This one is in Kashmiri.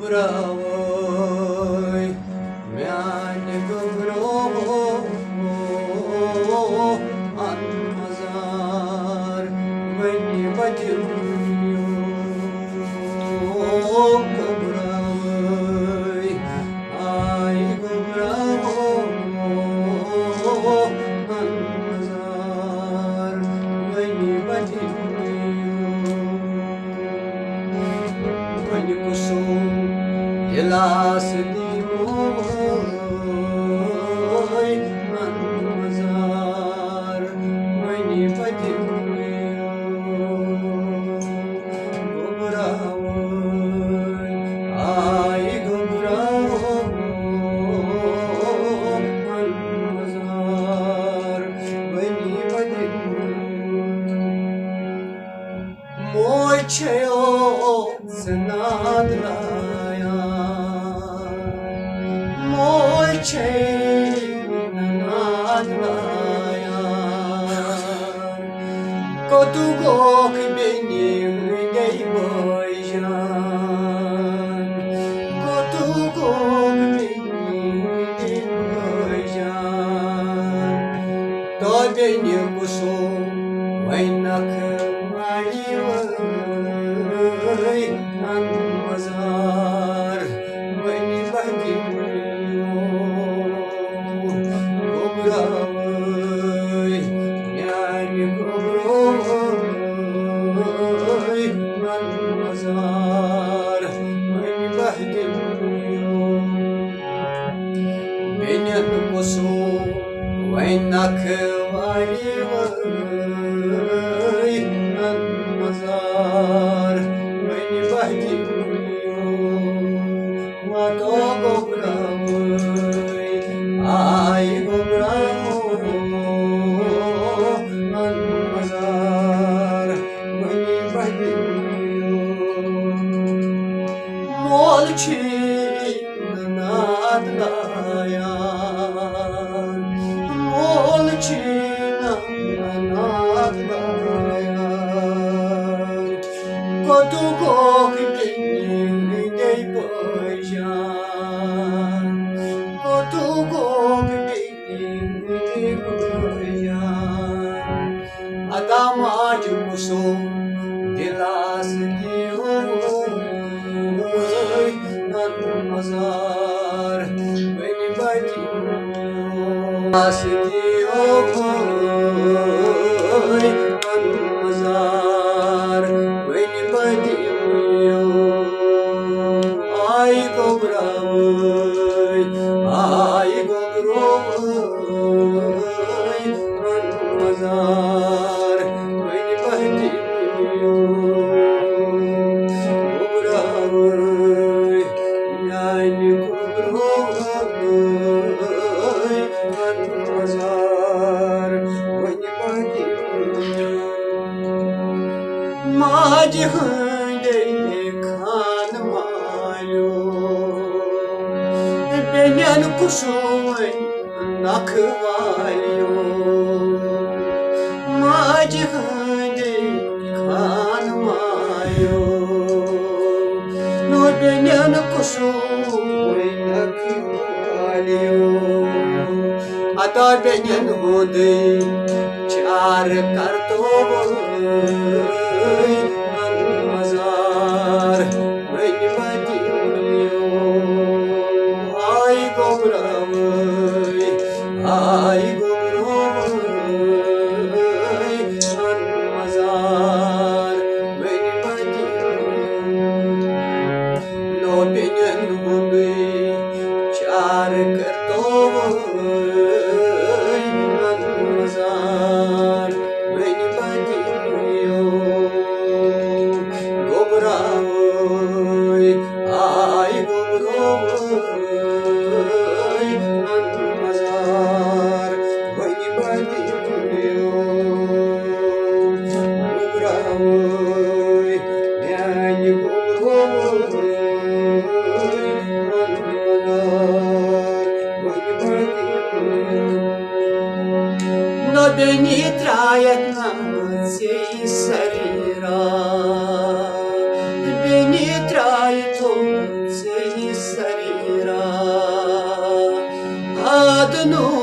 Gubravoi, мяне Gubrovo, Anmazar, Veni Vadimyo, Gubravoi, Ai Gubravo, Anmazar, Veni Vadimyo, Veni Kusum. Yelas dimoy Anmazar, Veni Vadimyo, Gubravoi, Ai Gubravo, Anmazar, Veni Vadimyo. Moj čejo se nadlaja, moj čej nadlaja, ko dugog benim dey boyjan, ko dugog benim dey boyjan, to benim kusum vaynak Anmazar, Veni Vadimyo, Gubravoi, мяне Gubrovoi, Anmazar, Veni Vadimyo. Benim kusum vaynak valivoi, Anmazar, Veni Vadimyo, Mato Gubravoi, Ai Gubravo, Anmazar, Veni Vadimyo. Molchina nadlaya, Molchina nadlaya, ko dugog benim dey boyjan, ko dugog benim dey boyjan. Adamaj kusum dilas dioy, Anmazar, Veni Vadimyo, dilas dioy, Anmazar, Veni Vadimyo, Ai Gubravoi, Ai Gubrovoi, Anmazar, Veni Vadimyo, Gubravoi, мяне Gubrovoi, Anmazar, Veni Vadimyo. Madi hındey kanmayo, Benen kuşuy nakvalyo. Madi hındey kanmayo, Benen kuşuy nakvalyo. Ata benen hındey çar kartovoy, Anmazar, Veni Vadimyo, Ai Gubravoi, Ai Gubrovoi, Anmazar, Veni Vadimyo. No benen hındey çar kartovoy, Anmazar, Veni Vadimyo, Gubravoi, Ai Gubrovoi, Anmazar, Veni Vadimyo, Gubravoi, мяне Gubrovoi, Anmazar, Veni Vadimyo. Но бени траят на цей сарира, бени траят одну